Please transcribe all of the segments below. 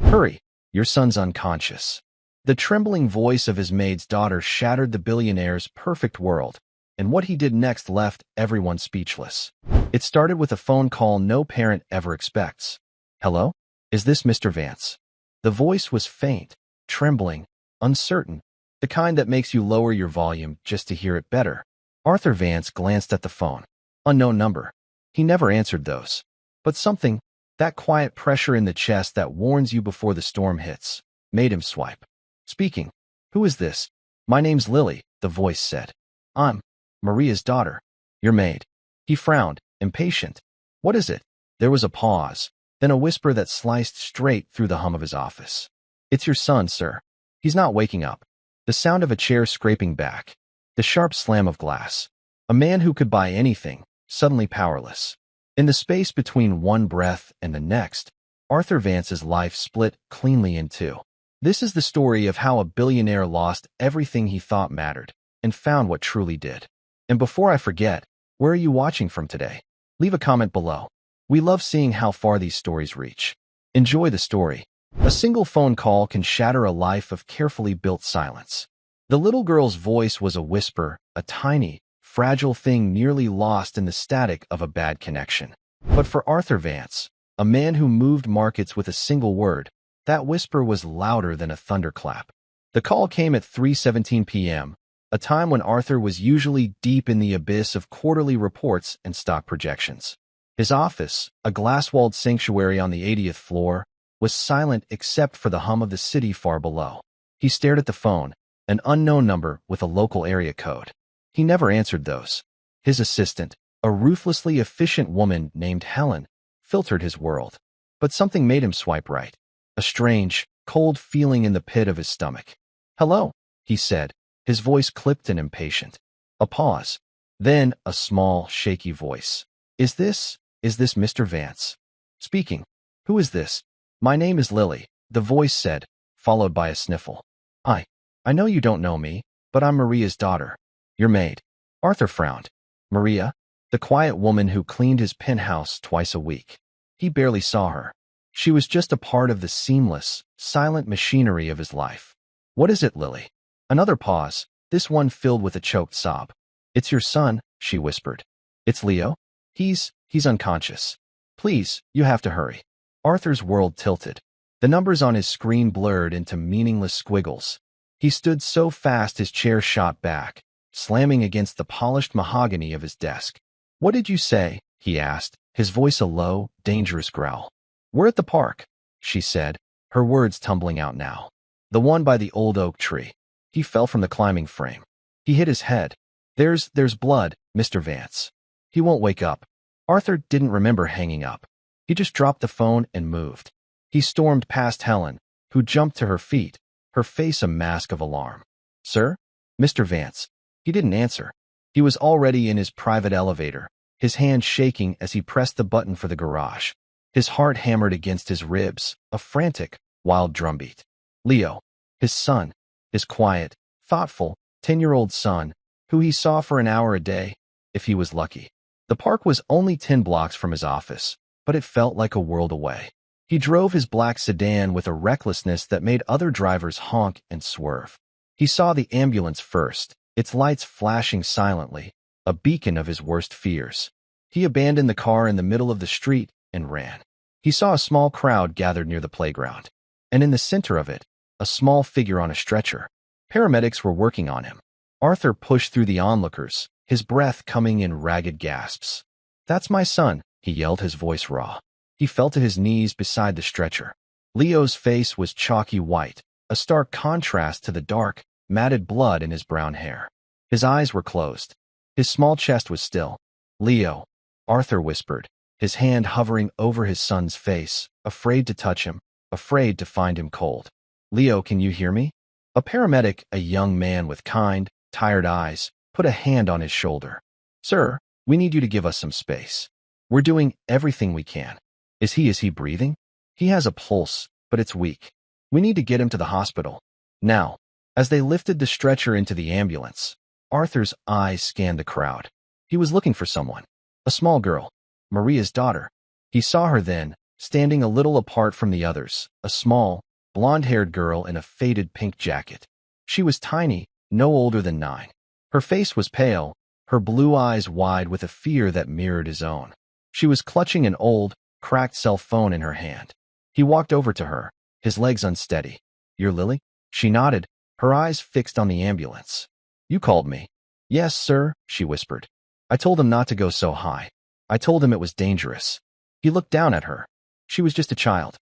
Hurry, your son's unconscious. The trembling voice of his maid's daughter shattered the billionaire's perfect world, and what he did next left everyone speechless. It started with a phone call no parent ever expects. Hello? Is this Mr. Vance? The voice was faint, trembling, uncertain, the kind that makes you lower your volume just to hear it better. Arthur Vance glanced at the phone. Unknown number. He never answered those. But something, that quiet pressure in the chest that warns you before the storm hits, made him swipe. Speaking. Who is this? My name's Lily, the voice said. I'm Maria's daughter. Your maid. He frowned, impatient. What is it? There was a pause, then a whisper that sliced straight through the hum of his office. It's your son, sir. He's not waking up. The sound of a chair scraping back. The sharp slam of glass. A man who could buy anything, suddenly powerless. In the space between one breath and the next, Arthur Vance's life split cleanly in two. This is the story of how a billionaire lost everything he thought mattered and found what truly did. And before I forget, where are you watching from today? Leave a comment below. We love seeing how far these stories reach. Enjoy the story. A single phone call can shatter a life of carefully built silence. The little girl's voice was a whisper, a tiny, fragile thing nearly lost in the static of a bad connection. But for Arthur Vance, a man who moved markets with a single word, that whisper was louder than a thunderclap. The call came at 3:17 p.m., a time when Arthur was usually deep in the abyss of quarterly reports and stock projections. His office, a glass-walled sanctuary on the 80th floor, was silent except for the hum of the city far below. He stared at the phone, an unknown number with a local area code. He never answered those. His assistant, a ruthlessly efficient woman named Helen, filtered his world. But something made him swipe right. A strange, cold feeling in the pit of his stomach. Hello, he said, his voice clipped and impatient. A pause. Then a small, shaky voice. Is this Mr. Vance? Speaking. Who is this? My name is Lily, the voice said, followed by a sniffle. I know you don't know me, but I'm Maria's daughter. Your maid. Arthur frowned. Maria? The quiet woman who cleaned his penthouse twice a week. He barely saw her. She was just a part of the seamless, silent machinery of his life. What is it, Lily? Another pause, this one filled with a choked sob. It's your son, she whispered. It's Leo? He's unconscious. Please, you have to hurry. Arthur's world tilted. The numbers on his screen blurred into meaningless squiggles. He stood so fast his chair shot back, slamming against the polished mahogany of his desk. What did you say? He asked, his voice a low, dangerous growl. We're at the park, she said, her words tumbling out now. The one by the old oak tree. He fell from the climbing frame. He hit his head. There's blood, Mr. Vance. He won't wake up. Arthur didn't remember hanging up. He just dropped the phone and moved. He stormed past Helen, who jumped to her feet, her face a mask of alarm. Sir? Mr. Vance. He didn't answer. He was already in his private elevator, his hand shaking as he pressed the button for the garage. His heart hammered against his ribs, a frantic, wild drumbeat. Leo, his son, his quiet, thoughtful, 10-year-old son, who he saw for an hour a day, if he was lucky. The park was only 10 blocks from his office, but it felt like a world away. He drove his black sedan with a recklessness that made other drivers honk and swerve. He saw the ambulance first, its lights flashing silently, a beacon of his worst fears. He abandoned the car in the middle of the street and ran. He saw a small crowd gathered near the playground, and in the center of it, a small figure on a stretcher. Paramedics were working on him. Arthur pushed through the onlookers, his breath coming in ragged gasps. That's my son, he yelled, his voice raw. He fell to his knees beside the stretcher. Leo's face was chalky white, a stark contrast to the dark, matted blood in his brown hair. His eyes were closed. His small chest was still. Leo, Arthur whispered, his hand hovering over his son's face, afraid to touch him, afraid to find him cold. Leo, can you hear me? A paramedic, a young man with kind, tired eyes, put a hand on his shoulder. Sir, we need you to give us some space. We're doing everything we can. Is he breathing? He has a pulse, but it's weak. We need to get him to the hospital. Now, as they lifted the stretcher into the ambulance, Arthur's eyes scanned the crowd. He was looking for someone. A small girl. Maria's daughter. He saw her then, standing a little apart from the others, a small, blonde-haired girl in a faded pink jacket. She was tiny, no older than 9. Her face was pale, her blue eyes wide with a fear that mirrored his own. She was clutching an old, cracked cell phone in her hand. He walked over to her, his legs unsteady. "You're Lily?" She nodded, her eyes fixed on the ambulance. "You called me." "Yes, sir," she whispered. "I told him not to go so high. I told him it was dangerous." He looked down at her. She was just a child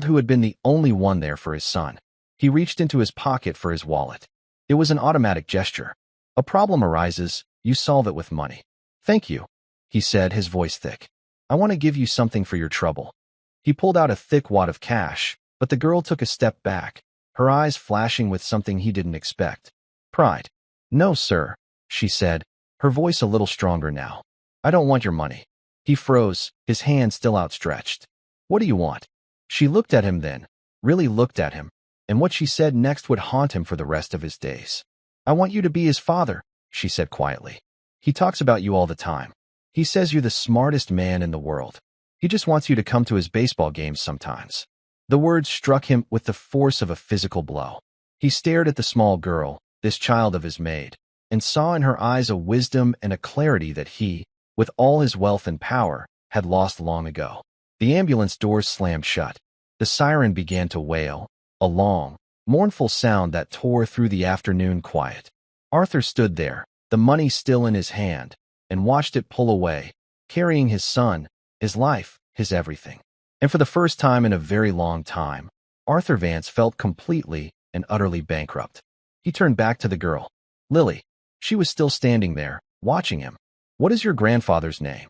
who had been the only one there for his son. He reached into his pocket for his wallet. It was an automatic gesture. "A problem arises, you solve it with money." "Thank you," he said, his voice thick. "I want to give you something for your trouble." He pulled out a thick wad of cash, but the girl took a step back, her eyes flashing with something he didn't expect. Pride. "No, sir," she said, her voice a little stronger now. "I don't want your money." He froze, his hand still outstretched. "What do you want?" She looked at him then, really looked at him, and what she said next would haunt him for the rest of his days. "I want you to be his father," she said quietly. "He talks about you all the time. He says you're the smartest man in the world. He just wants you to come to his baseball games sometimes." The words struck him with the force of a physical blow. He stared at the small girl, this child of his maid, and saw in her eyes a wisdom and a clarity that he, with all his wealth and power, had lost long ago. The ambulance doors slammed shut. The siren began to wail, a long, mournful sound that tore through the afternoon quiet. Arthur stood there, the money still in his hand, and watched it pull away, carrying his son, his life, his everything. And for the first time in a very long time, Arthur Vance felt completely and utterly bankrupt. He turned back to the girl. "Lily." She was still standing there, watching him. "What is your grandfather's name?"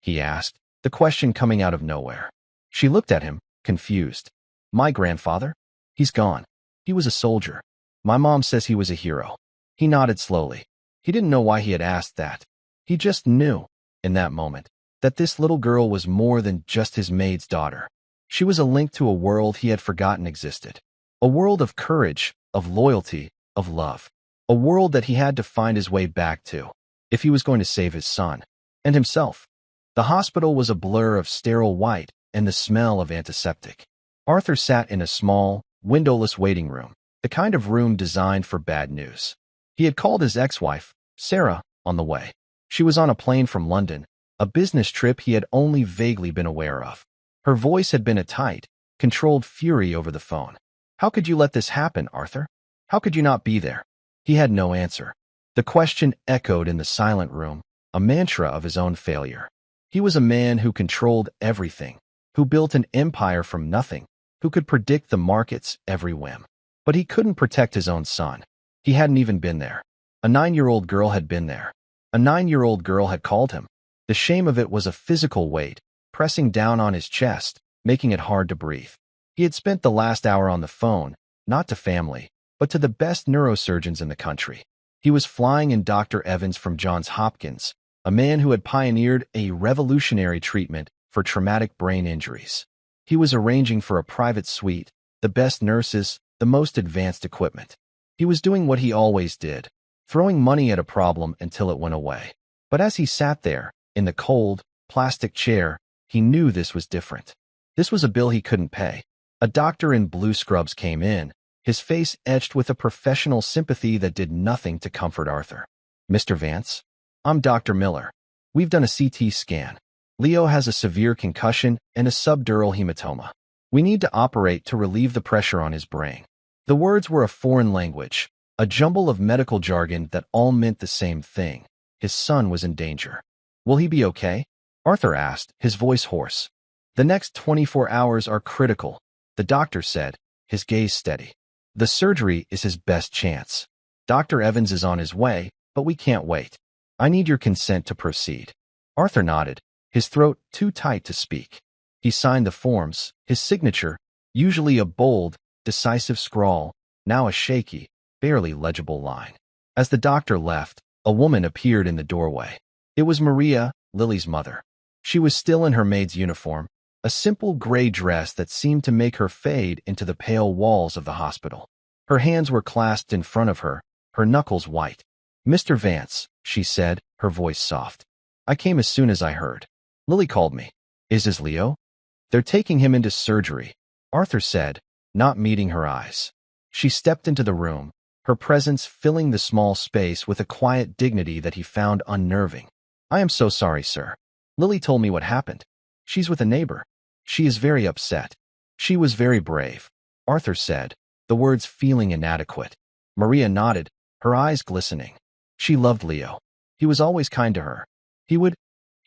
he asked, the question coming out of nowhere. She looked at him, confused. "My grandfather? He's gone. He was a soldier. My mom says he was a hero." He nodded slowly. He didn't know why he had asked that. He just knew, in that moment, that this little girl was more than just his maid's daughter. She was a link to a world he had forgotten existed. A world of courage, of loyalty, of love. A world that he had to find his way back to, if he was going to save his son. And himself. The hospital was a blur of sterile white and the smell of antiseptic. Arthur sat in a small, windowless waiting room, the kind of room designed for bad news. He had called his ex-wife, Sarah, on the way. She was on a plane from London, a business trip he had only vaguely been aware of. Her voice had been a tight, controlled fury over the phone. "How could you let this happen, Arthur? How could you not be there?" He had no answer. The question echoed in the silent room, a mantra of his own failure. He was a man who controlled everything, who built an empire from nothing, who could predict the market's every whim. But he couldn't protect his own son. He hadn't even been there. A 9-year-old girl had been there. A 9-year-old girl had called him. The shame of it was a physical weight, pressing down on his chest, making it hard to breathe. He had spent the last hour on the phone, not to family, but to the best neurosurgeons in the country. He was flying in Dr. Evans from Johns Hopkins, a man who had pioneered a revolutionary treatment for traumatic brain injuries. He was arranging for a private suite, the best nurses, the most advanced equipment. He was doing what he always did, throwing money at a problem until it went away. But as he sat there, in the cold, plastic chair, he knew this was different. This was a bill he couldn't pay. A doctor in blue scrubs came in, his face etched with a professional sympathy that did nothing to comfort Arthur. "Mr. Vance? I'm Dr. Miller. We've done a CT scan. Leo has a severe concussion and a subdural hematoma. We need to operate to relieve the pressure on his brain." The words were a foreign language, a jumble of medical jargon that all meant the same thing. His son was in danger. "Will he be okay?" Arthur asked, his voice hoarse. "The next 24 hours are critical," the doctor said, his gaze steady. "The surgery is his best chance. Dr. Evans is on his way, but we can't wait. I need your consent to proceed." Arthur nodded, his throat too tight to speak. He signed the forms, his signature, usually a bold, decisive scrawl, now a shaky, barely legible line. As the doctor left, a woman appeared in the doorway. It was Maria, Lily's mother. She was still in her maid's uniform, a simple gray dress that seemed to make her fade into the pale walls of the hospital. Her hands were clasped in front of her, her knuckles white. "Mr. Vance," she said, her voice soft. "I came as soon as I heard. Lily called me." "Is this Leo?" They're taking him into surgery, Arthur said, not meeting her eyes. She stepped into the room, her presence filling the small space with a quiet dignity that he found unnerving. I am so sorry, sir. Lily told me what happened. She's with a neighbor. She is very upset. She was very brave, Arthur said, the words feeling inadequate. Maria nodded, her eyes glistening. She loved Leo. He was always kind to her. He would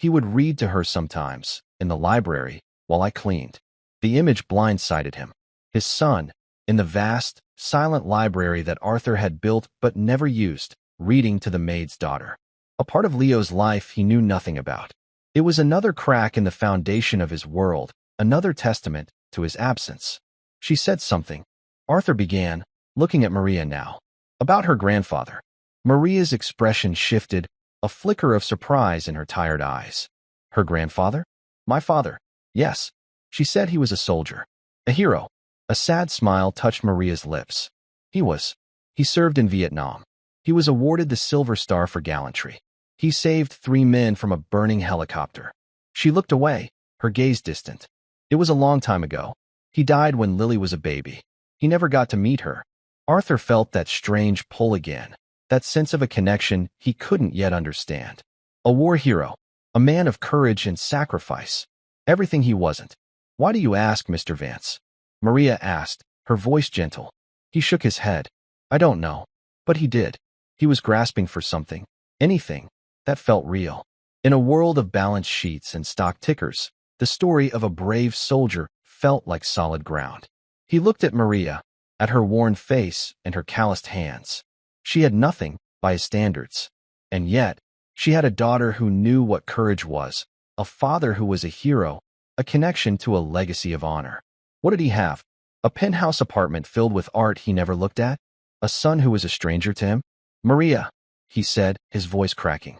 read to her sometimes, in the library, while I cleaned. The image blindsided him. His son, in the vast, silent library that Arthur had built but never used, reading to the maid's daughter. A part of Leo's life he knew nothing about. It was another crack in the foundation of his world, another testament to his absence. She said something. Arthur began, looking at Maria now. About her grandfather. Maria's expression shifted, a flicker of surprise in her tired eyes. Her grandfather? My father. Yes. She said he was a soldier. A hero. A sad smile touched Maria's lips. He served in Vietnam. He was awarded the Silver Star for gallantry. He saved 3 men from a burning helicopter. She looked away, her gaze distant. It was a long time ago. He died when Lily was a baby. He never got to meet her. Arthur felt that strange pull again, that sense of a connection he couldn't yet understand. A war hero, a man of courage and sacrifice. Everything he wasn't. Why do you ask, Mr. Vance? Maria asked, her voice gentle. He shook his head. I don't know. But he did. He was grasping for something, anything, that felt real. In a world of balance sheets and stock tickers, the story of a brave soldier felt like solid ground. He looked at Maria, at her worn face and her calloused hands. She had nothing, by his standards. And yet, she had a daughter who knew what courage was, a father who was a hero, a connection to a legacy of honor. What did he have? A penthouse apartment filled with art he never looked at? A son who was a stranger to him? Maria, he said, his voice cracking.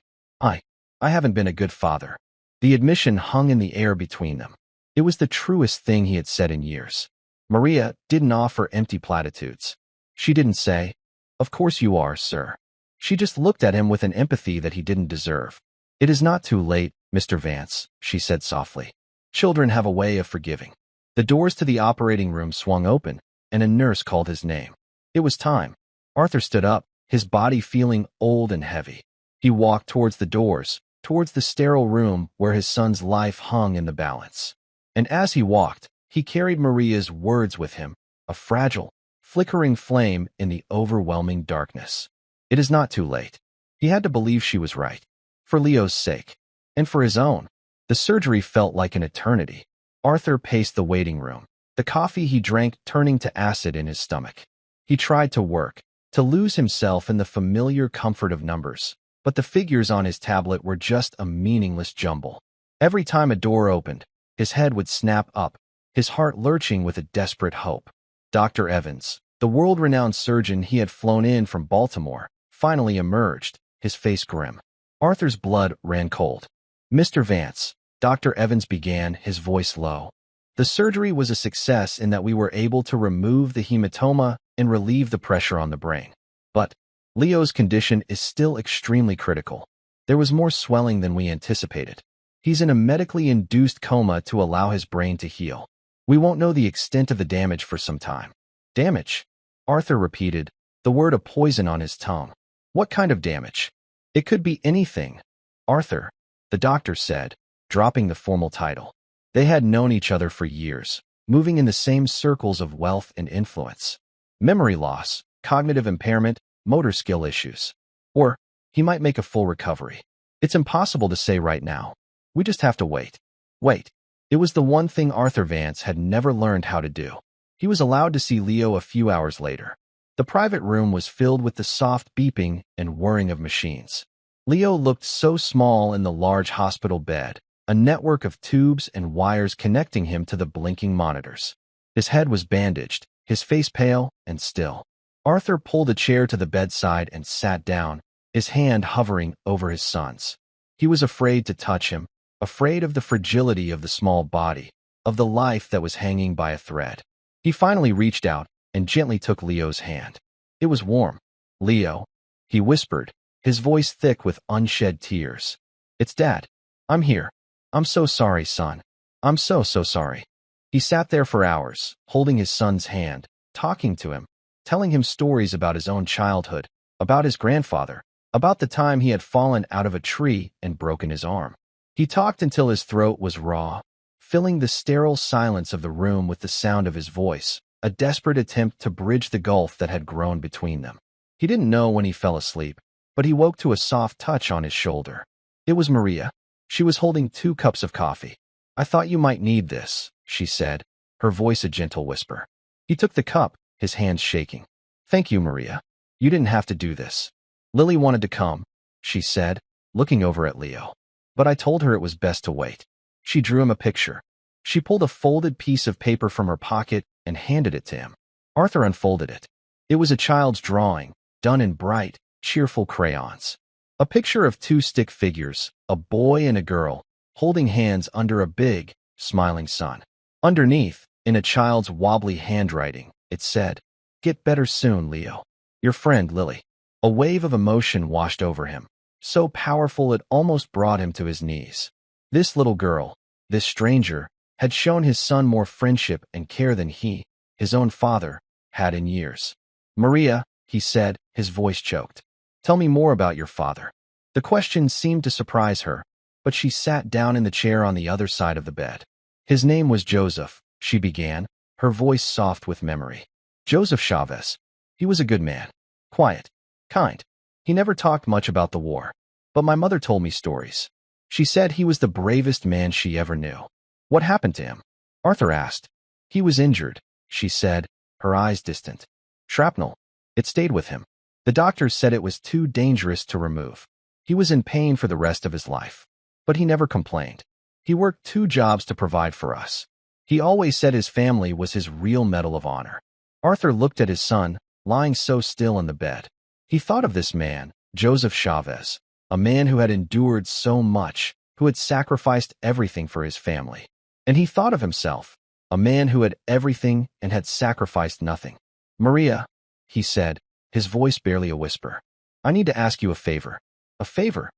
I haven't been a good father. The admission hung in the air between them. It was the truest thing he had said in years. Maria didn't offer empty platitudes. She didn't say, Of course you are, sir. She just looked at him with an empathy that he didn't deserve. It is not too late, Mr. Vance, she said softly. Children have a way of forgiving. The doors to the operating room swung open, and a nurse called his name. It was time. Arthur stood up, his body feeling old and heavy. He walked towards the doors, towards the sterile room where his son's life hung in the balance. And as he walked, he carried Maria's words with him, a fragile, flickering flame in the overwhelming darkness. It is not too late. He had to believe she was right. For Leo's sake. And for his own. The surgery felt like an eternity. Arthur paced the waiting room, the coffee he drank turning to acid in his stomach. He tried to work, to lose himself in the familiar comfort of numbers, but the figures on his tablet were just a meaningless jumble. Every time a door opened, his head would snap up, his heart lurching with a desperate hope. Dr. Evans, the world-renowned surgeon he had flown in from Baltimore, finally emerged, his face grim. Arthur's blood ran cold. Mr. Vance, Dr. Evans began, his voice low. The surgery was a success in that we were able to remove the hematoma and relieve the pressure on the brain. But Leo's condition is still extremely critical. There was more swelling than we anticipated. He's in a medically induced coma to allow his brain to heal. We won't know the extent of the damage for some time. Damage? Arthur repeated, the word a poison on his tongue. What kind of damage? It could be anything. Arthur, the doctor said, dropping the formal title. They had known each other for years, moving in the same circles of wealth and influence. Memory loss, cognitive impairment, motor skill issues. Or, he might make a full recovery. It's impossible to say right now. We just have to wait. Wait. It was the one thing Arthur Vance had never learned how to do. He was allowed to see Leo a few hours later. The private room was filled with the soft beeping and whirring of machines. Leo looked so small in the large hospital bed, a network of tubes and wires connecting him to the blinking monitors. His head was bandaged, his face pale and still. Arthur pulled a chair to the bedside and sat down, his hand hovering over his son's. He was afraid to touch him, afraid of the fragility of the small body, of the life that was hanging by a thread. He finally reached out and gently took Leo's hand. It was warm. Leo, he whispered, his voice thick with unshed tears. It's Dad. I'm here. I'm so sorry, son. I'm so sorry. He sat there for hours, holding his son's hand, talking to him, telling him stories about his own childhood, about his grandfather, about the time he had fallen out of a tree and broken his arm. He talked until his throat was raw, filling the sterile silence of the room with the sound of his voice, a desperate attempt to bridge the gulf that had grown between them. He didn't know when he fell asleep, but he woke to a soft touch on his shoulder. It was Maria. She was holding 2 cups of coffee. "I thought you might need this," she said, her voice a gentle whisper. He took the cup, his hands shaking. "Thank you, Maria. You didn't have to do this. Lily wanted to come," she said, looking over at Leo. "But I told her it was best to wait." She drew him a picture. She pulled a folded piece of paper from her pocket and handed it to him. Arthur unfolded it. It was a child's drawing, done in bright, cheerful crayons. A picture of 2 stick figures, a boy and a girl, holding hands under a big, smiling sun. Underneath, in a child's wobbly handwriting, it said, "Get better soon, Leo. Your friend, Lily." A wave of emotion washed over him, so powerful it almost brought him to his knees. This little girl, this stranger, had shown his son more friendship and care than he, his own father, had in years. "Maria," he said, his voice choked. "Tell me more about your father." The question seemed to surprise her, but she sat down in the chair on the other side of the bed. "His name was Joseph," she began, her voice soft with memory. "Joseph Chavez. He was a good man. Quiet. Kind. He never talked much about the war. But my mother told me stories. She said he was the bravest man she ever knew." "What happened to him?" Arthur asked. "He was injured," she said, her eyes distant. "Shrapnel. It stayed with him. The doctors said it was too dangerous to remove. He was in pain for the rest of his life. But he never complained. He worked 2 jobs to provide for us. He always said his family was his real medal of honor." Arthur looked at his son, lying so still in the bed. He thought of this man, Joseph Chavez, a man who had endured so much, who had sacrificed everything for his family. And he thought of himself, a man who had everything and had sacrificed nothing. "Maria," he said, his voice barely a whisper, "I need to ask you a favor." "A favor?"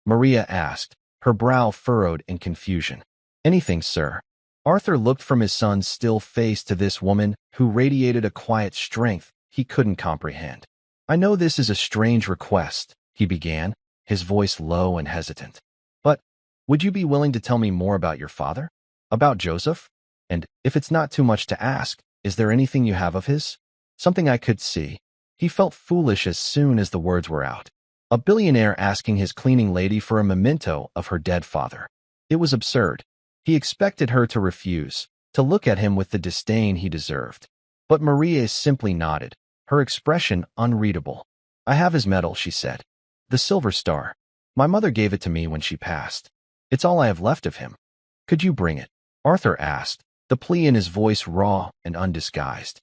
Maria asked, her brow furrowed in confusion. "Anything, sir." Arthur looked from his son's still face to this woman who radiated a quiet strength he couldn't comprehend. "I know this is a strange request," he began, his voice low and hesitant. "But would you be willing to tell me more about your father? About Joseph? And if it's not too much to ask, is there anything you have of his? Something I could see." He felt foolish as soon as the words were out. A billionaire asking his cleaning lady for a memento of her dead father. It was absurd. He expected her to refuse, to look at him with the disdain he deserved. But Maria simply nodded, her expression unreadable. "I have his medal," she said. "The Silver Star. My mother gave it to me when she passed. It's all I have left of him. Could you bring it?" Arthur asked, the plea in his voice raw and undisguised.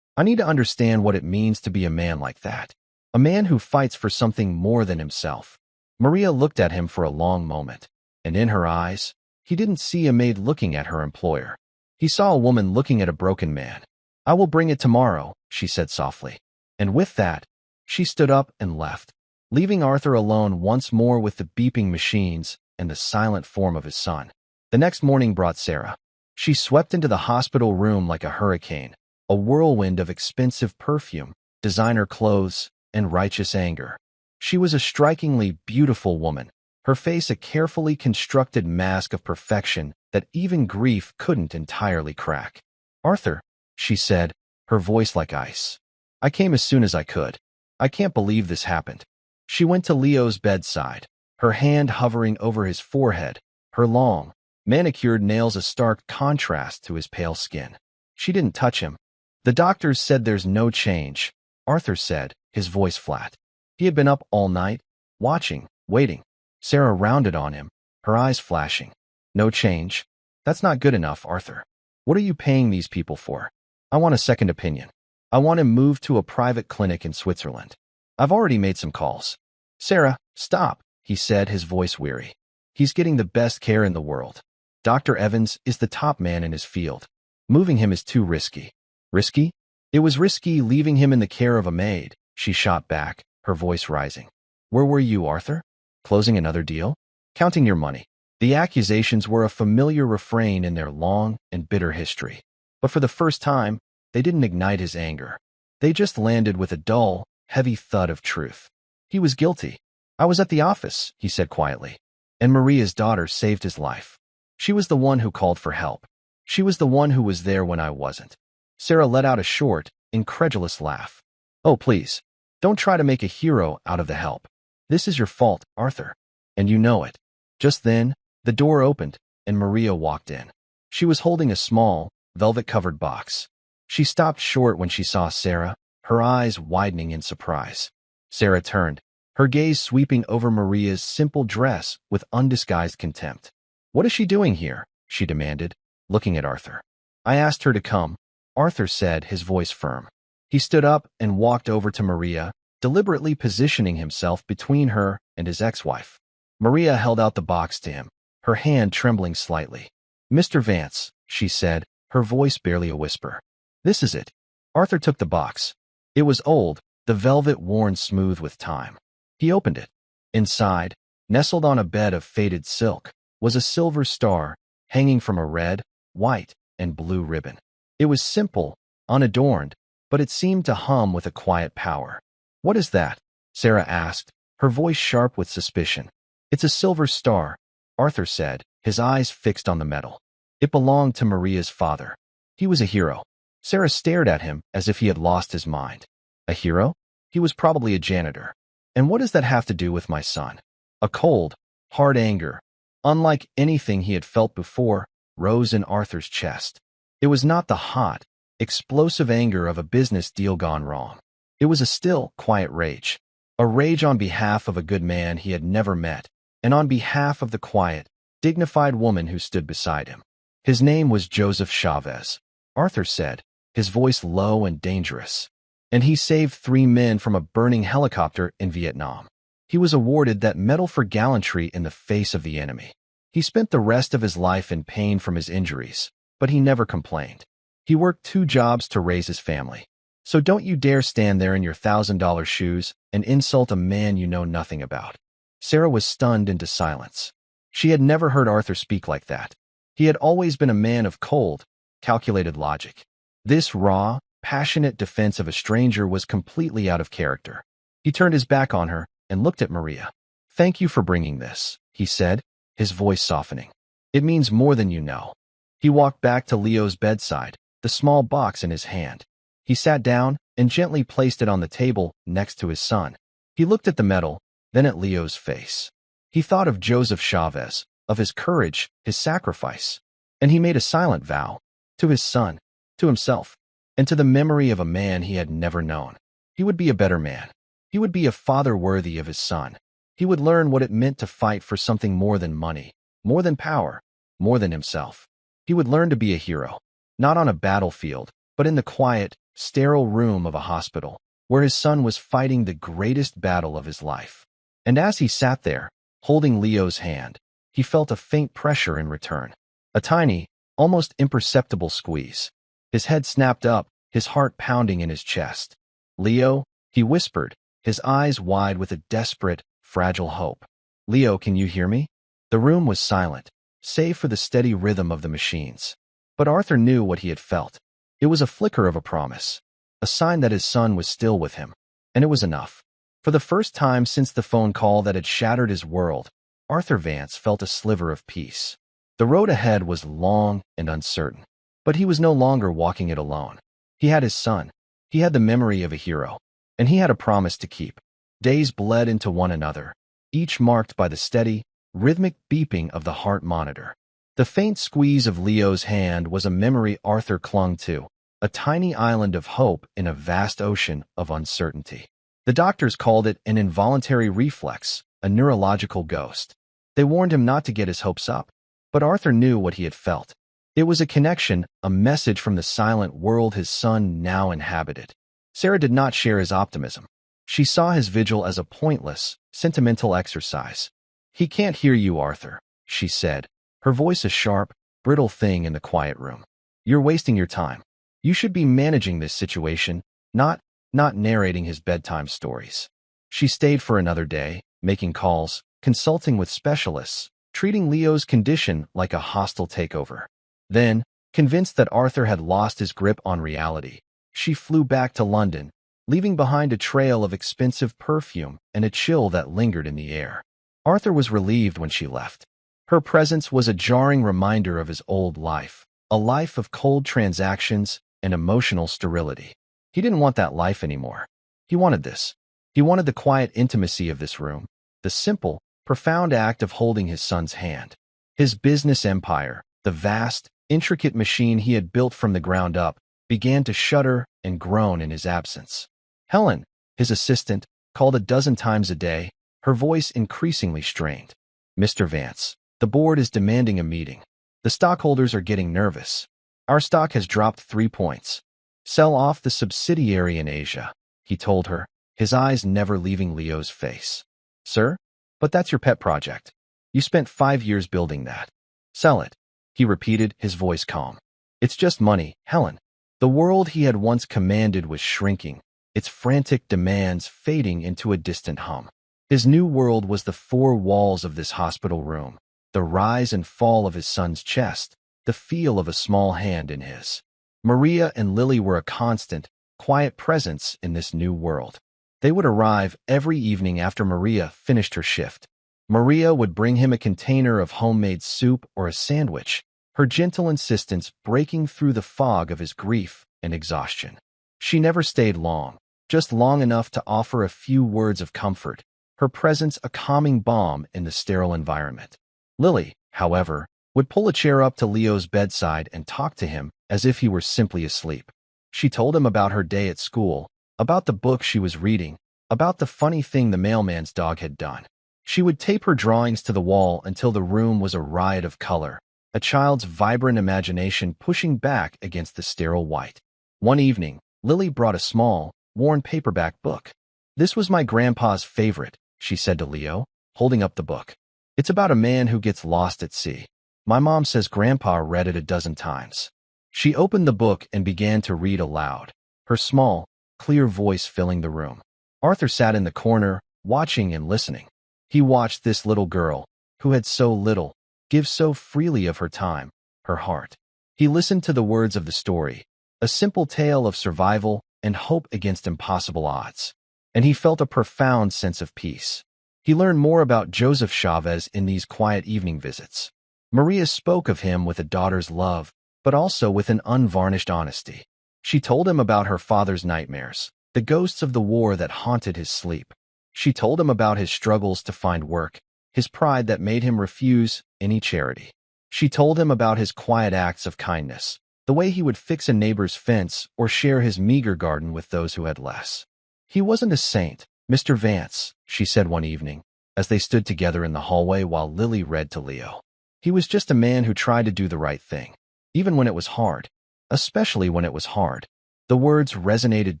I need to understand what it means to be a man like that. A man who fights for something more than himself." Maria looked at him for a long moment, and in her eyes, he didn't see a maid looking at her employer. He saw a woman looking at a broken man. "I will bring it tomorrow," she said softly. And with that, she stood up and left, leaving Arthur alone once more with the beeping machines and the silent form of his son. The next morning brought Sarah. She swept into the hospital room like a hurricane, a whirlwind of expensive perfume, designer clothes, and righteous anger. She was a strikingly beautiful woman, her face a carefully constructed mask of perfection that even grief couldn't entirely crack. "Arthur," she said, her voice like ice. "I came as soon as I could. I can't believe this happened." She went to Leo's bedside, her hand hovering over his forehead, her long, manicured nails a stark contrast to his pale skin. She didn't touch him. "The doctors said there's no change," Arthur said, his voice flat. He had been up all night, watching, waiting. Sarah rounded on him, her eyes flashing. "No change? That's not good enough, Arthur. What are you paying these people for? I want a second opinion. I want him moved to a private clinic in Switzerland. I've already made some calls." "Sarah, stop," he said, his voice weary. "He's getting the best care in the world. Dr. Evans is the top man in his field. Moving him is too risky." "Risky?" "It was risky leaving him in the care of a maid," she shot back, her voice rising. "Where were you, Arthur? Closing another deal? Counting your money. The accusations were a familiar refrain in their long and bitter history. But for the first time, they didn't ignite his anger. They just landed with a dull, heavy thud of truth. He was guilty. "I was at the office," he said quietly. "And Maria's daughter saved his life. She was the one who called for help. She was the one who was there when I wasn't." Sarah let out a short, incredulous laugh. "Oh, please. Don't try to make a hero out of the help. This is your fault, Arthur. And you know it." Just then, the door opened, and Maria walked in. She was holding a small, velvet-covered box. She stopped short when she saw Sarah, her eyes widening in surprise. Sarah turned, her gaze sweeping over Maria's simple dress with undisguised contempt. "What is she doing here?" she demanded, looking at Arthur. "I asked her to come," Arthur said, his voice firm. He stood up and walked over to Maria, deliberately positioning himself between her and his ex-wife. Maria held out the box to him, her hand trembling slightly. "Mr. Vance," she said, her voice barely a whisper. "This is it." Arthur took the box. It was old, the velvet worn smooth with time. He opened it. Inside, nestled on a bed of faded silk, was a silver star hanging from a red, white, and blue ribbon. It was simple, unadorned, but it seemed to hum with a quiet power. "What is that?" Sarah asked, her voice sharp with suspicion. "It's a silver star," Arthur said, his eyes fixed on the metal. "It belonged to Maria's father. He was a hero." Sarah stared at him as if he had lost his mind. "A hero? He was probably a janitor. And what does that have to do with my son?" A cold, hard anger, unlike anything he had felt before, rose in Arthur's chest. It was not the hot, explosive anger of a business deal gone wrong. It was a still, quiet rage. A rage on behalf of a good man he had never met, and on behalf of the quiet, dignified woman who stood beside him. "His name was Joseph Chavez," Arthur said, his voice low and dangerous. "And he saved 3 men from a burning helicopter in Vietnam. He was awarded that medal for gallantry in the face of the enemy. He spent the rest of his life in pain from his injuries, but he never complained. He worked 2 jobs to raise his family. So don't you dare stand there in your $1,000 shoes and insult a man you know nothing about." Sarah was stunned into silence. She had never heard Arthur speak like that. He had always been a man of cold, calculated logic. This raw, passionate defense of a stranger was completely out of character. He turned his back on her and looked at Maria. "Thank you for bringing this," he said, his voice softening. "It means more than you know." He walked back to Leo's bedside, the small box in his hand. He sat down and gently placed it on the table next to his son. He looked at the metal, then at Leo's face. He thought of Joseph Chavez, of his courage, his sacrifice. And he made a silent vow, to his son, to himself, and to the memory of a man he had never known. He would be a better man. He would be a father worthy of his son. He would learn what it meant to fight for something more than money, more than power, more than himself. He would learn to be a hero, not on a battlefield, but in the quiet, sterile room of a hospital, where his son was fighting the greatest battle of his life. And as he sat there, holding Leo's hand, he felt a faint pressure in return, a tiny, almost imperceptible squeeze. His head snapped up, his heart pounding in his chest. "Leo," he whispered, his eyes wide with a desperate, fragile hope. "Leo, can you hear me?" The room was silent, save for the steady rhythm of the machines. But Arthur knew what he had felt. It was a flicker of a promise, a sign that his son was still with him, and it was enough. For the first time since the phone call that had shattered his world, Arthur Vance felt a sliver of peace. The road ahead was long and uncertain, but he was no longer walking it alone. He had his son, he had the memory of a hero, and he had a promise to keep. Days bled into one another, each marked by the steady, rhythmic beeping of the heart monitor. The faint squeeze of Leo's hand was a memory Arthur clung to, a tiny island of hope in a vast ocean of uncertainty. The doctors called it an involuntary reflex, a neurological ghost. They warned him not to get his hopes up, but Arthur knew what he had felt. It was a connection, a message from the silent world his son now inhabited. Sarah did not share his optimism. She saw his vigil as a pointless, sentimental exercise. "He can't hear you, Arthur," she said, her voice a sharp, brittle thing in the quiet room. "You're wasting your time. You should be managing this situation, not narrating his bedtime stories." She stayed for another day, making calls, consulting with specialists, treating Leo's condition like a hostile takeover. Then, convinced that Arthur had lost his grip on reality, she flew back to London, leaving behind a trail of expensive perfume and a chill that lingered in the air. Arthur was relieved when she left. Her presence was a jarring reminder of his old life, a life of cold transactions and emotional sterility. He didn't want that life anymore. He wanted this. He wanted the quiet intimacy of this room, the simple, profound act of holding his son's hand. His business empire, the vast, intricate machine he had built from the ground up, began to shudder and groan in his absence. Helen, his assistant, called a dozen times a day, her voice increasingly strained. "Mr. Vance, the board is demanding a meeting. The stockholders are getting nervous. Our stock has dropped 3 points. Sell off the subsidiary in Asia," he told her, his eyes never leaving Leo's face. "Sir? But that's your pet project. You spent 5 years building that. Sell it," he repeated, his voice calm. "It's just money, Helen." The world he had once commanded was shrinking, its frantic demands fading into a distant hum. His new world was the 4 walls of this hospital room, the rise and fall of his son's chest, the feel of a small hand in his. Maria and Lily were a constant, quiet presence in this new world. They would arrive every evening after Maria finished her shift. Maria would bring him a container of homemade soup or a sandwich, her gentle insistence breaking through the fog of his grief and exhaustion. She never stayed long, just long enough to offer a few words of comfort, her presence a calming balm in the sterile environment. Lily, however, would pull a chair up to Leo's bedside and talk to him as if he were simply asleep. She told him about her day at school, about the book she was reading, about the funny thing the mailman's dog had done. She would tape her drawings to the wall until the room was a riot of color, a child's vibrant imagination pushing back against the sterile white. One evening, Lily brought a small, worn paperback book. "This was my grandpa's favorite," she said to Leo, holding up the book. "It's about a man who gets lost at sea. My mom says Grandpa read it a dozen times." She opened the book and began to read aloud, her small, clear voice filling the room. Arthur sat in the corner, watching and listening. He watched this little girl, who had so little, give so freely of her time, her heart. He listened to the words of the story, a simple tale of survival and hope against impossible odds. And he felt a profound sense of peace. He learned more about Joseph Chavez in these quiet evening visits. Maria spoke of him with a daughter's love, but also with an unvarnished honesty. She told him about her father's nightmares, the ghosts of the war that haunted his sleep. She told him about his struggles to find work, his pride that made him refuse any charity. She told him about his quiet acts of kindness, the way he would fix a neighbor's fence or share his meager garden with those who had less. "He wasn't a saint, Mr. Vance," she said one evening, as they stood together in the hallway while Lily read to Leo. "He was just a man who tried to do the right thing, even when it was hard. Especially when it was hard." The words resonated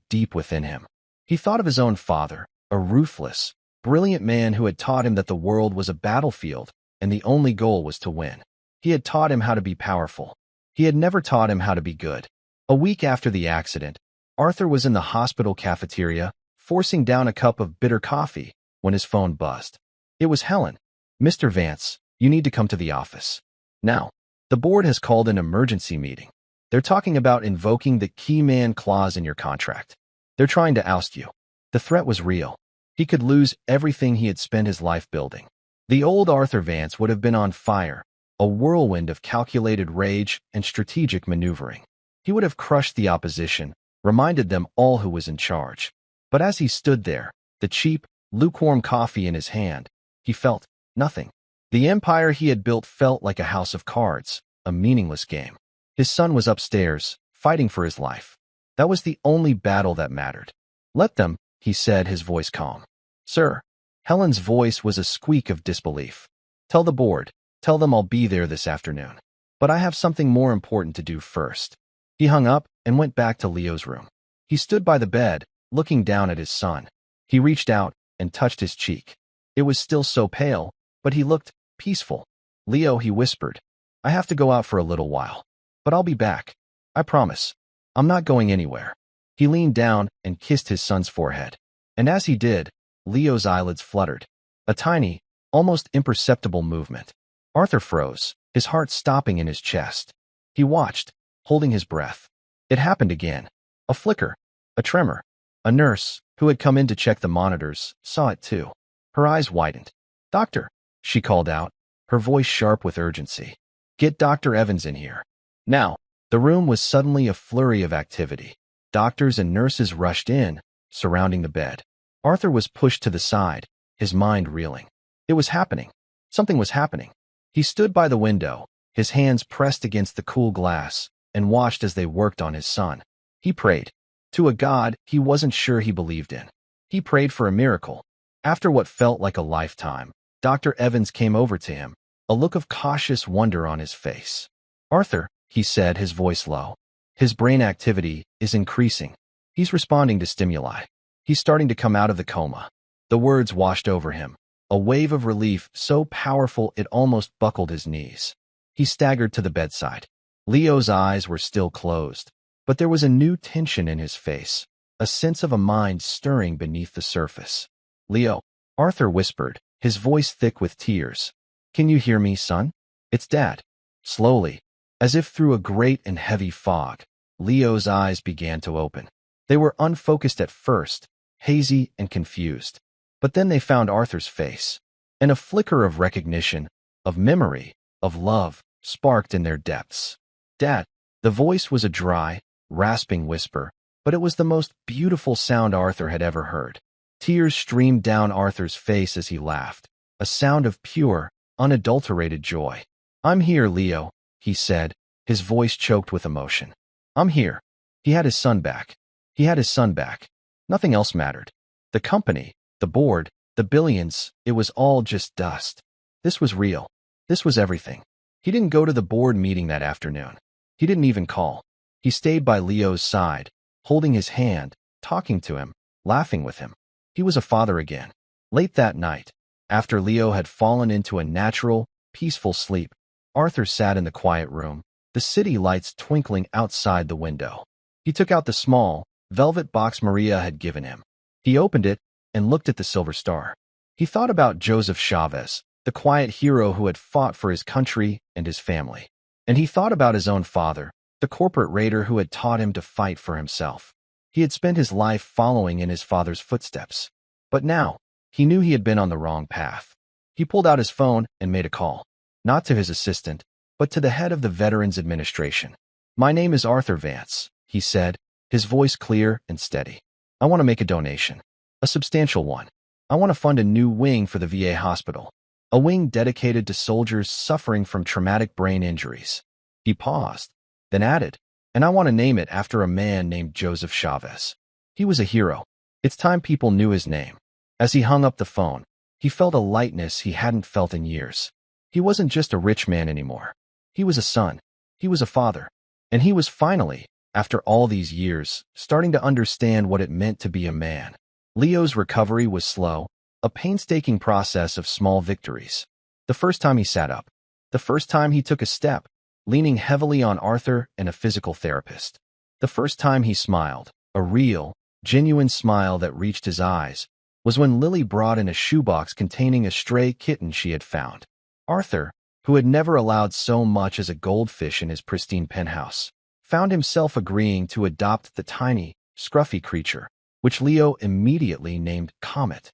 deep within him. He thought of his own father, a ruthless, brilliant man who had taught him that the world was a battlefield and the only goal was to win. He had taught him how to be powerful. He had never taught him how to be good. A week after the accident, Arthur was in the hospital cafeteria, forcing down a cup of bitter coffee, when his phone buzzed. It was Helen. "Mr. Vance, you need to come to the office. Now, the board has called an emergency meeting. They're talking about invoking the key man clause in your contract. They're trying to oust you." The threat was real. He could lose everything he had spent his life building. The old Arthur Vance would have been on fire, a whirlwind of calculated rage and strategic maneuvering. He would have crushed the opposition, reminded them all who was in charge. But as he stood there, the cheap, lukewarm coffee in his hand, he felt nothing. The empire he had built felt like a house of cards, a meaningless game. His son was upstairs, fighting for his life. That was the only battle that mattered. "Let them," he said, his voice calm. "Sir." Helen's voice was a squeak of disbelief. "Tell the board. Tell them I'll be there this afternoon. But I have something more important to do first." He hung up and went back to Leo's room. He stood by the bed, looking down at his son. He reached out and touched his cheek. It was still so pale, but he looked peaceful. "Leo," he whispered, "I have to go out for a little while. But I'll be back. I promise. I'm not going anywhere." He leaned down and kissed his son's forehead. And as he did, Leo's eyelids fluttered. A tiny, almost imperceptible movement. Arthur froze, his heart stopping in his chest. He watched, holding his breath. It happened again. A flicker, a tremor. A nurse, who had come in to check the monitors, saw it too. Her eyes widened. "Doctor," she called out, her voice sharp with urgency. "Get Dr. Evans in here. Now." The room was suddenly a flurry of activity. Doctors and nurses rushed in, surrounding the bed. Arthur was pushed to the side, his mind reeling. It was happening. Something was happening. He stood by the window, his hands pressed against the cool glass, and watched as they worked on his son. He prayed. To a God he wasn't sure he believed in. He prayed for a miracle. After what felt like a lifetime, Dr. Evans came over to him, a look of cautious wonder on his face. "Arthur," he said, his voice low. "His brain activity is increasing. He's responding to stimuli. He's starting to come out of the coma." The words washed over him, a wave of relief so powerful it almost buckled his knees. He staggered to the bedside. Leo's eyes were still closed, but there was a new tension in his face, a sense of a mind stirring beneath the surface. "Leo," Arthur whispered, his voice thick with tears. "Can you hear me, son? It's Dad." Slowly, as if through a great and heavy fog, Leo's eyes began to open. They were unfocused at first, hazy and confused. But then they found Arthur's face, and a flicker of recognition, of memory, of love, sparked in their depths. "Dad." The voice was a dry, rasping whisper, but it was the most beautiful sound Arthur had ever heard. Tears streamed down Arthur's face as he laughed, a sound of pure, unadulterated joy. "I'm here, Leo," he said, his voice choked with emotion. "I'm here." He had his son back. He had his son back. Nothing else mattered. The company, the board, the billions, it was all just dust. This was real. This was everything. He didn't go to the board meeting that afternoon. He didn't even call. He stayed by Leo's side, holding his hand, talking to him, laughing with him. He was a father again. Late that night, after Leo had fallen into a natural, peaceful sleep, Arthur sat in the quiet room, the city lights twinkling outside the window. He took out the small, velvet box Maria had given him. He opened it and looked at the silver star. He thought about Joseph Chavez, the quiet hero who had fought for his country and his family. And he thought about his own father, the corporate raider who had taught him to fight for himself. He had spent his life following in his father's footsteps. But now, he knew he had been on the wrong path. He pulled out his phone and made a call, not to his assistant, but to the head of the Veterans Administration. "My name is Arthur Vance," he said, his voice clear and steady. "I want to make a donation, a substantial one. I want to fund a new wing for the VA hospital, a wing dedicated to soldiers suffering from traumatic brain injuries." He paused, then added, "And I want to name it after a man named Joseph Chavez. He was a hero. It's time people knew his name." As he hung up the phone, he felt a lightness he hadn't felt in years. He wasn't just a rich man anymore. He was a son. He was a father. And he was finally, after all these years, starting to understand what it meant to be a man. Leo's recovery was slow, a painstaking process of small victories. The first time he sat up. The first time he took a step, leaning heavily on Arthur and a physical therapist. The first time he smiled, a real, genuine smile that reached his eyes, was when Lily brought in a shoebox containing a stray kitten she had found. Arthur, who had never allowed so much as a goldfish in his pristine penthouse, found himself agreeing to adopt the tiny, scruffy creature, which Leo immediately named Comet.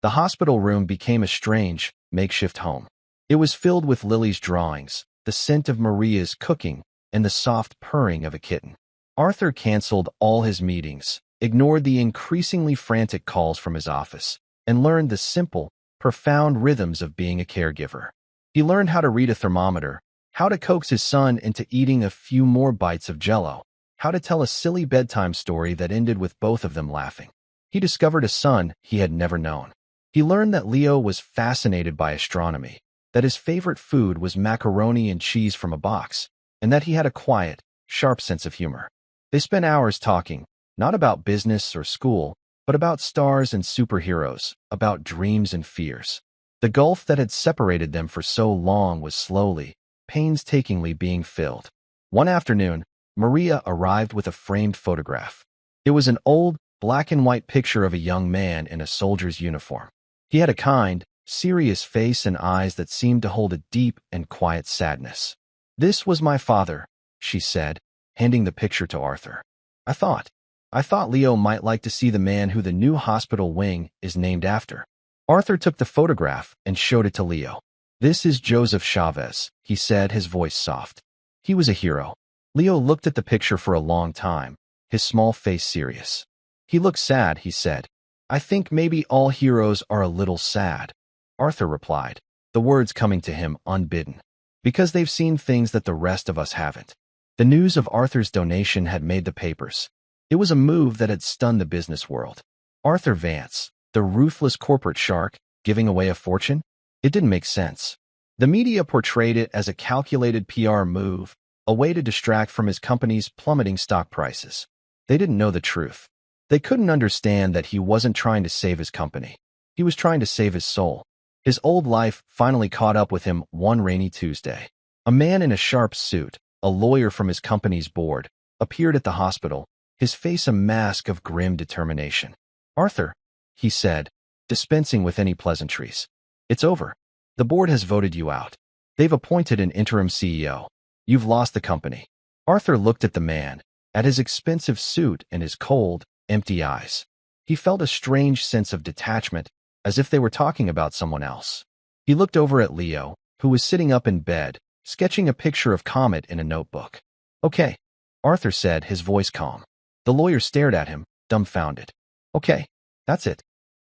The hospital room became a strange, makeshift home. It was filled with Lily's drawings, the scent of Maria's cooking, and the soft purring of a kitten. Arthur canceled all his meetings, ignored the increasingly frantic calls from his office, and learned the simple, profound rhythms of being a caregiver. He learned how to read a thermometer, how to coax his son into eating a few more bites of Jell-O, how to tell a silly bedtime story that ended with both of them laughing. He discovered a son he had never known. He learned that Leo was fascinated by astronomy, that his favorite food was macaroni and cheese from a box, and that he had a quiet, sharp sense of humor. They spent hours talking, not about business or school, but about stars and superheroes, about dreams and fears. The gulf that had separated them for so long was slowly, painstakingly being filled. One afternoon, Maria arrived with a framed photograph. It was an old, black and white picture of a young man in a soldier's uniform. He had a kind, serious face and eyes that seemed to hold a deep and quiet sadness. "This was my father," she said, handing the picture to Arthur. I thought Leo might like to see the man who the new hospital wing is named after." Arthur took the photograph and showed it to Leo. "This is Joseph Chavez," he said, his voice soft. "He was a hero." Leo looked at the picture for a long time, his small face serious. "He looked sad," he said. "I think maybe all heroes are a little sad," Arthur replied, the words coming to him unbidden. "Because they've seen things that the rest of us haven't." The news of Arthur's donation had made the papers. It was a move that had stunned the business world. Arthur Vance, the ruthless corporate shark, giving away a fortune? It didn't make sense. The media portrayed it as a calculated PR move, a way to distract from his company's plummeting stock prices. They didn't know the truth. They couldn't understand that he wasn't trying to save his company. He was trying to save his soul. His old life finally caught up with him one rainy Tuesday. A man in a sharp suit, a lawyer from his company's board, appeared at the hospital, his face a mask of grim determination. "Arthur," he said, dispensing with any pleasantries. "It's over. The board has voted you out. They've appointed an interim CEO. You've lost the company." Arthur looked at the man, at his expensive suit and his cold, empty eyes. He felt a strange sense of detachment, as if they were talking about someone else. He looked over at Leo, who was sitting up in bed, sketching a picture of Comet in a notebook. "Okay," Arthur said, his voice calm. The lawyer stared at him, dumbfounded. "Okay, that's it.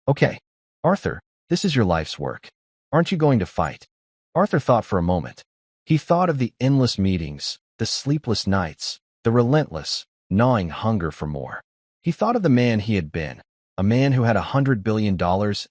Okay. Arthur, this is your life's work. Aren't you going to fight?" Arthur thought for a moment. He thought of the endless meetings, the sleepless nights, the relentless, gnawing hunger for more. He thought of the man he had been, a man who had $100 billion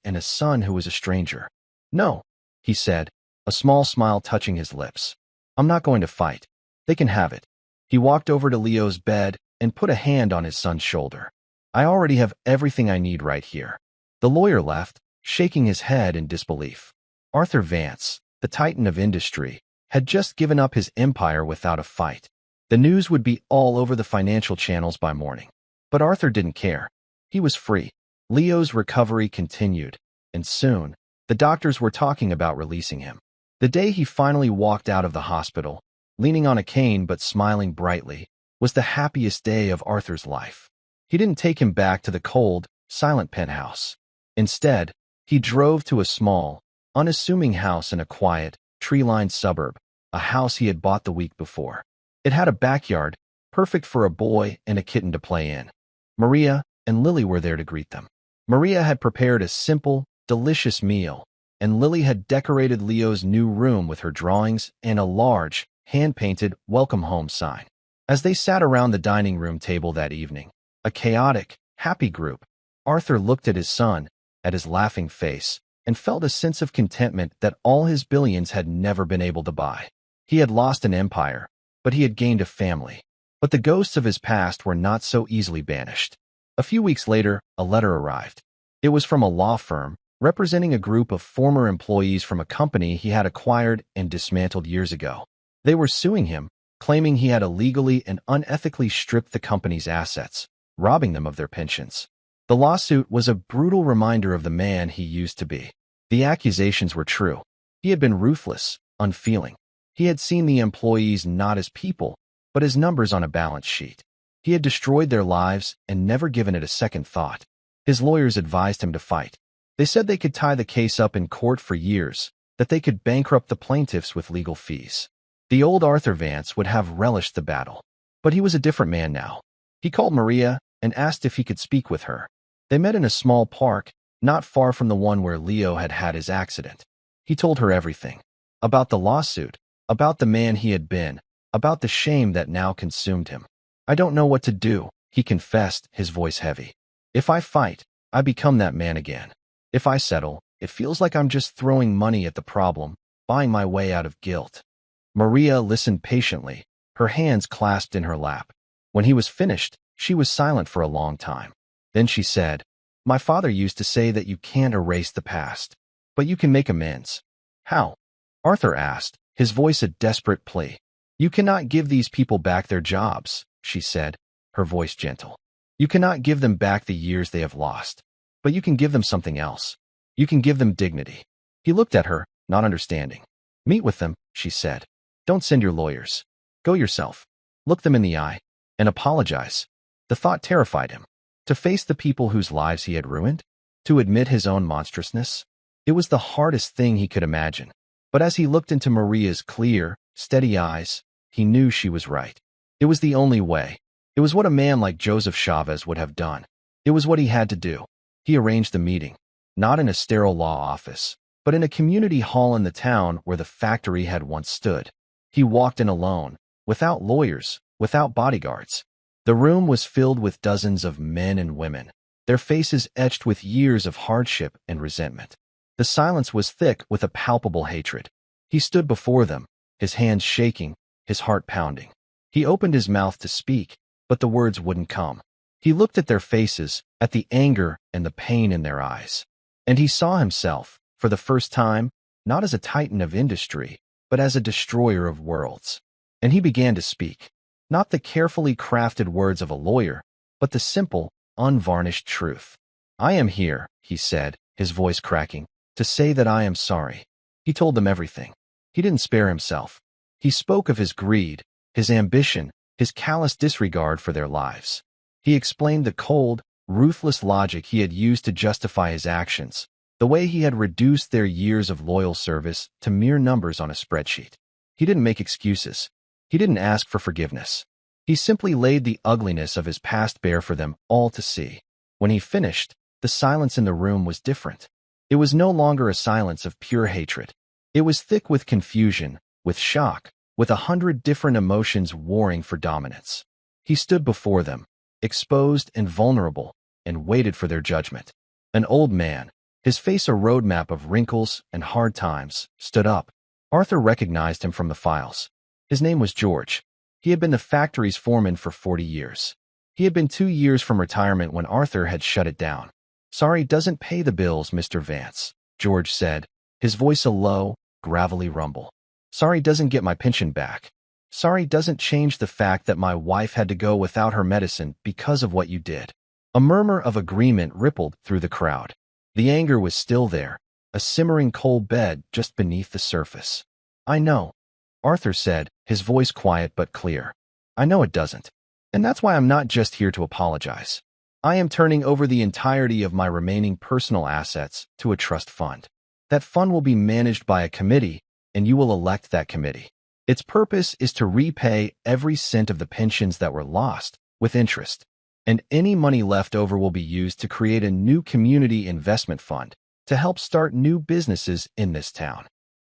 and a son who was a stranger. "No," he said, a small smile touching his lips. "I'm not going to fight. They can have it." He walked over to Leo's bed and put a hand on his son's shoulder. "I already have everything I need right here." The lawyer left, shaking his head in disbelief. Arthur Vance, the titan of industry, had just given up his empire without a fight. The news would be all over the financial channels by morning. But Arthur didn't care. He was free. Leo's recovery continued, and soon, the doctors were talking about releasing him. The day he finally walked out of the hospital, leaning on a cane but smiling brightly, was the happiest day of Arthur's life. He didn't take him back to the cold, silent penthouse. Instead, he drove to a small, unassuming house in a quiet, tree-lined suburb, a house he had bought the week before. It had a backyard, perfect for a boy and a kitten to play in. Maria and Lily were there to greet them. Maria had prepared a simple, delicious meal, and Lily had decorated Leo's new room with her drawings and a large, hand-painted welcome home sign. As they sat around the dining room table that evening, a chaotic, happy group, Arthur looked at his son, at his laughing face, and felt a sense of contentment that all his billions had never been able to buy. He had lost an empire, but he had gained a family. But the ghosts of his past were not so easily banished. A few weeks later, a letter arrived. It was from a law firm, representing a group of former employees from a company he had acquired and dismantled years ago. They were suing him, claiming he had illegally and unethically stripped the company's assets, robbing them of their pensions. The lawsuit was a brutal reminder of the man he used to be. The accusations were true. He had been ruthless, unfeeling. He had seen the employees not as people, but as numbers on a balance sheet. He had destroyed their lives and never given it a second thought. His lawyers advised him to fight. They said they could tie the case up in court for years, that they could bankrupt the plaintiffs with legal fees. The old Arthur Vance would have relished the battle. But he was a different man now. He called Maria and asked if he could speak with her. They met in a small park, not far from the one where Leo had had his accident. He told her everything. About the lawsuit, about the man he had been, about the shame that now consumed him. "I don't know what to do," he confessed, his voice heavy. "If I fight, I become that man again. If I settle, it feels like I'm just throwing money at the problem, buying my way out of guilt." Maria listened patiently, her hands clasped in her lap. When he was finished, she was silent for a long time. Then she said, "My father used to say that you can't erase the past, but you can make amends." "How?" Arthur asked, his voice a desperate plea. "You cannot give these people back their jobs," she said, her voice gentle. "You cannot give them back the years they have lost. But you can give them something else. You can give them dignity." He looked at her, not understanding. "Meet with them," she said. "Don't send your lawyers. Go yourself. Look them in the eye. And apologize." The thought terrified him. To face the people whose lives he had ruined? To admit his own monstrousness? It was the hardest thing he could imagine. But as he looked into Maria's clear, steady eyes, he knew she was right. It was the only way. It was what a man like Joseph Chavez would have done. It was what he had to do. He arranged the meeting, not in a sterile law office, but in a community hall in the town where the factory had once stood. He walked in alone, without lawyers, without bodyguards. The room was filled with dozens of men and women, their faces etched with years of hardship and resentment. The silence was thick with a palpable hatred. He stood before them, his hands shaking, his heart pounding. He opened his mouth to speak, but the words wouldn't come. He looked at their faces, at the anger and the pain in their eyes. And he saw himself, for the first time, not as a titan of industry, but as a destroyer of worlds. And he began to speak. Not the carefully crafted words of a lawyer, but the simple, unvarnished truth. "I am here," he said, his voice cracking, "to say that I am sorry." He told them everything. He didn't spare himself. He spoke of his greed, his ambition, his callous disregard for their lives. He explained the cold, ruthless logic he had used to justify his actions, the way he had reduced their years of loyal service to mere numbers on a spreadsheet. He didn't make excuses. He didn't ask for forgiveness. He simply laid the ugliness of his past bare for them all to see. When he finished, the silence in the room was different. It was no longer a silence of pure hatred. It was thick with confusion, with shock, with 100 different emotions warring for dominance. He stood before them, exposed and vulnerable, and waited for their judgment. An old man, his face a roadmap of wrinkles and hard times, stood up. Arthur recognized him from the files. His name was George. He had been the factory's foreman for 40 years. He had been 2 years from retirement when Arthur had shut it down. "Sorry doesn't pay the bills, Mr. Vance," George said, his voice a low, gravelly rumble. "Sorry doesn't get my pension back. Sorry doesn't change the fact that my wife had to go without her medicine because of what you did." A murmur of agreement rippled through the crowd. The anger was still there, a simmering coal bed just beneath the surface. "I know," Arthur said, his voice quiet but clear. "I know it doesn't. And that's why I'm not just here to apologize. I am turning over the entirety of my remaining personal assets to a trust fund. That fund will be managed by a committee, and you will elect that committee. Its purpose is to repay every cent of the pensions that were lost, with interest. And any money left over will be used to create a new community investment fund to help start new businesses in this town."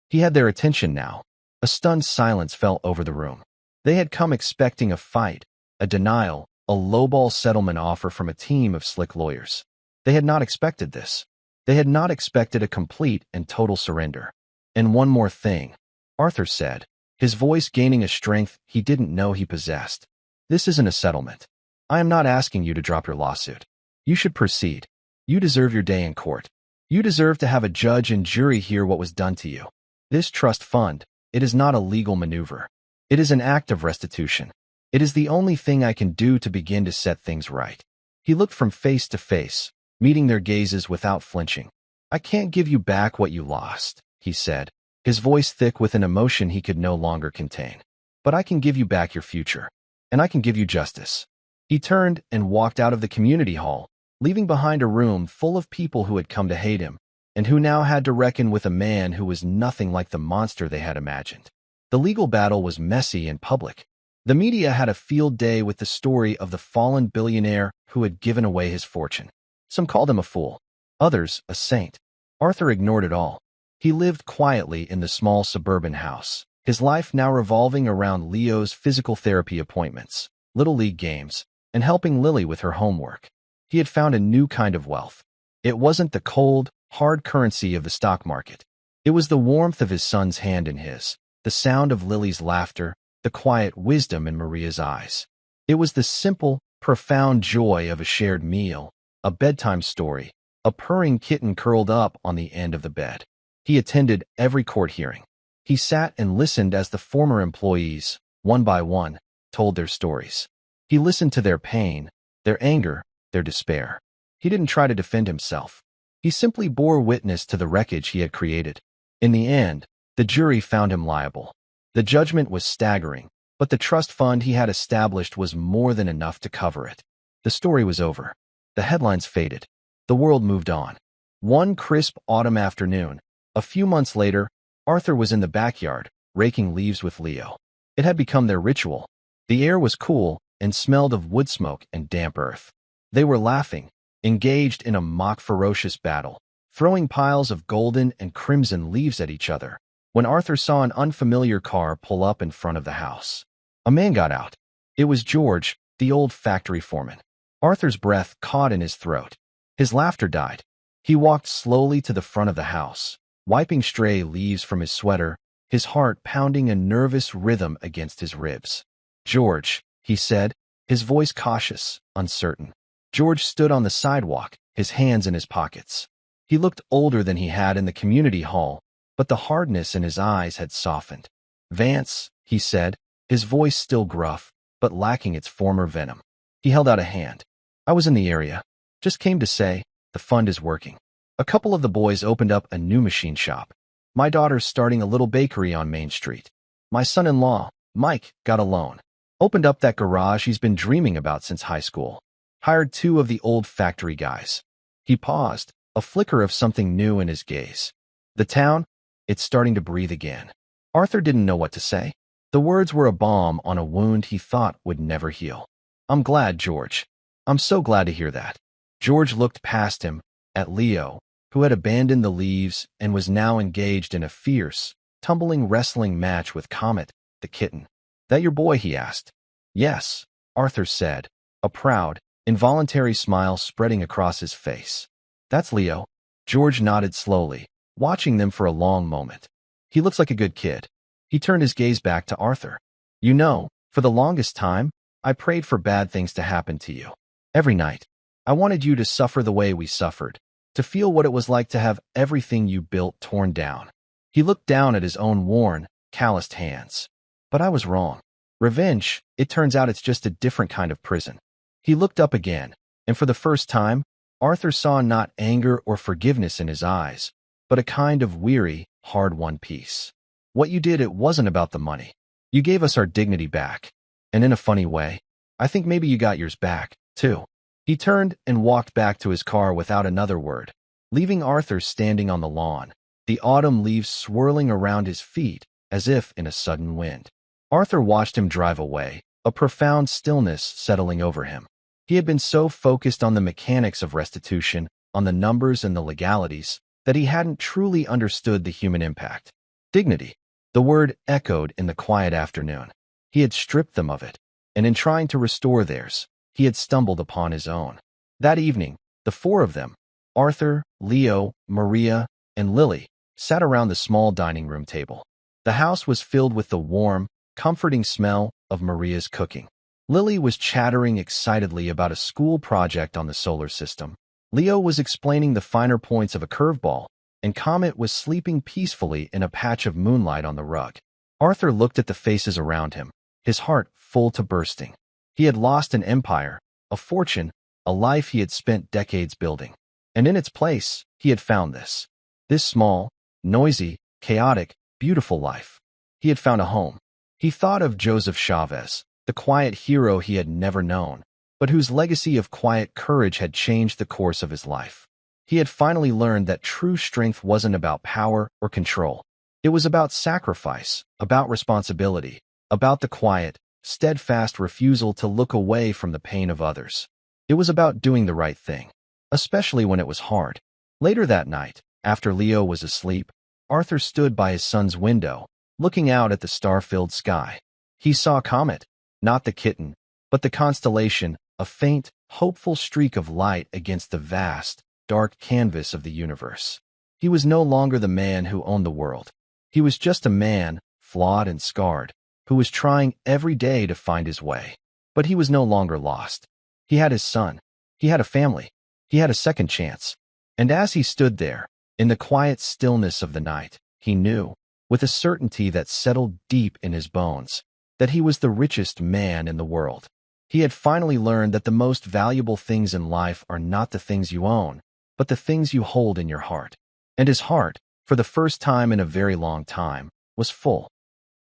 He had their attention now. A stunned silence fell over the room. They had come expecting a fight, a denial, a lowball settlement offer from a team of slick lawyers. They had not expected this. They had not expected a complete and total surrender. "And one more thing," Arthur said, his voice gaining a strength he didn't know he possessed. "This isn't a settlement. I am not asking you to drop your lawsuit. You should proceed. You deserve your day in court. You deserve to have a judge and jury hear what was done to you. This trust fund, it is not a legal maneuver. It is an act of restitution. It is the only thing I can do to begin to set things right." He looked from face to face, meeting their gazes without flinching. "I can't give you back what you lost," he said, his voice thick with an emotion he could no longer contain. "But I can give you back your future, and I can give you justice." He turned and walked out of the community hall, leaving behind a room full of people who had come to hate him, and who now had to reckon with a man who was nothing like the monster they had imagined. The legal battle was messy and public. The media had a field day with the story of the fallen billionaire who had given away his fortune. Some called him a fool, others a saint. Arthur ignored it all. He lived quietly in the small suburban house, his life now revolving around Leo's physical therapy appointments, little league games, and helping Lily with her homework. He had found a new kind of wealth. It wasn't the cold, hard currency of the stock market. It was the warmth of his son's hand in his, the sound of Lily's laughter, the quiet wisdom in Maria's eyes. It was the simple, profound joy of a shared meal, a bedtime story, a purring kitten curled up on the end of the bed. He attended every court hearing. He sat and listened as the former employees, one by one, told their stories. He listened to their pain, their anger, their despair. He didn't try to defend himself. He simply bore witness to the wreckage he had created. In the end, the jury found him liable. The judgment was staggering, but the trust fund he had established was more than enough to cover it. The story was over. The headlines faded. The world moved on. One crisp autumn afternoon, a few months later, Arthur was in the backyard, raking leaves with Leo. It had become their ritual. The air was cool and smelled of wood smoke and damp earth. They were laughing, engaged in a mock ferocious battle, throwing piles of golden and crimson leaves at each other, when Arthur saw an unfamiliar car pull up in front of the house. A man got out. It was George, the old factory foreman. Arthur's breath caught in his throat. His laughter died. He walked slowly to the front of the house, wiping stray leaves from his sweater, his heart pounding a nervous rhythm against his ribs. "George," he said, his voice cautious, uncertain. George stood on the sidewalk, his hands in his pockets. He looked older than he had in the community hall, but the hardness in his eyes had softened. "Vance," he said, his voice still gruff, but lacking its former venom. He held out a hand. "I was in the area. Just came to say, the fund is working. A couple of the boys opened up a new machine shop. My daughter's starting a little bakery on Main Street. My son-in-law, Mike, got a loan. Opened up that garage he's been dreaming about since high school. Hired 2 of the old factory guys." He paused, a flicker of something new in his gaze. "The town, it's starting to breathe again." Arthur didn't know what to say. The words were a balm on a wound he thought would never heal. "I'm glad, George. I'm so glad to hear that." George looked past him, at Leo, who had abandoned the leaves and was now engaged in a fierce, tumbling wrestling match with Comet, the kitten. "That your boy?" he asked. "Yes," Arthur said, a proud, involuntary smile spreading across his face. "That's Leo." George nodded slowly, watching them for a long moment. "He looks like a good kid." He turned his gaze back to Arthur. "You know, for the longest time, I prayed for bad things to happen to you. Every night. I wanted you to suffer the way we suffered, to feel what it was like to have everything you built torn down." He looked down at his own worn, calloused hands. "But I was wrong. Revenge, it turns out it's just a different kind of prison." He looked up again, and for the first time, Arthur saw not anger or forgiveness in his eyes, but a kind of weary, hard-won peace. "What you did, it wasn't about the money. You gave us our dignity back. And in a funny way, I think maybe you got yours back, too." He turned and walked back to his car without another word, leaving Arthur standing on the lawn, the autumn leaves swirling around his feet as if in a sudden wind. Arthur watched him drive away, a profound stillness settling over him. He had been so focused on the mechanics of restitution, on the numbers and the legalities, that he hadn't truly understood the human impact. Dignity. The word echoed in the quiet afternoon. He had stripped them of it, and in trying to restore theirs, he had stumbled upon his own. That evening, the 4 of them, Arthur, Leo, Maria, and Lily, sat around the small dining room table. The house was filled with the warm, comforting smell of Maria's cooking. Lily was chattering excitedly about a school project on the solar system. Leo was explaining the finer points of a curveball, and Comet was sleeping peacefully in a patch of moonlight on the rug. Arthur looked at the faces around him, his heart full to bursting. He had lost an empire, a fortune, a life he had spent decades building. And in its place, he had found this. This small, noisy, chaotic, beautiful life. He had found a home. He thought of Joseph Chavez, the quiet hero he had never known, but whose legacy of quiet courage had changed the course of his life. He had finally learned that true strength wasn't about power or control. It was about sacrifice, about responsibility, about the quiet, steadfast refusal to look away from the pain of others. It was about doing the right thing, especially when it was hard. Later that night, after Leo was asleep, Arthur stood by his son's window, looking out at the star-filled sky. He saw Comet, not the kitten, but the constellation, a faint, hopeful streak of light against the vast, dark canvas of the universe. He was no longer the man who owned the world. He was just a man, flawed and scarred, who was trying every day to find his way. But he was no longer lost. He had his son. He had a family. He had a second chance. And as he stood there, in the quiet stillness of the night, he knew, with a certainty that settled deep in his bones, that he was the richest man in the world. He had finally learned that the most valuable things in life are not the things you own, but the things you hold in your heart. And his heart, for the first time in a very long time, was full.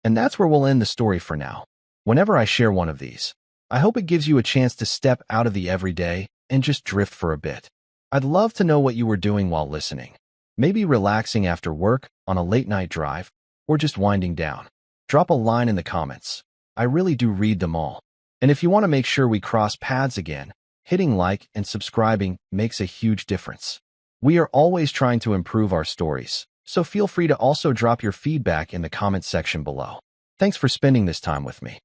And that's where we'll end the story for now. Whenever I share one of these, I hope it gives you a chance to step out of the everyday and just drift for a bit. I'd love to know what you were doing while listening. Maybe relaxing after work, on a late-night drive, or just winding down. Drop a line in the comments. I really do read them all. And if you want to make sure we cross paths again, hitting like and subscribing makes a huge difference. We are always trying to improve our stories, so feel free to also drop your feedback in the comment section below. Thanks for spending this time with me.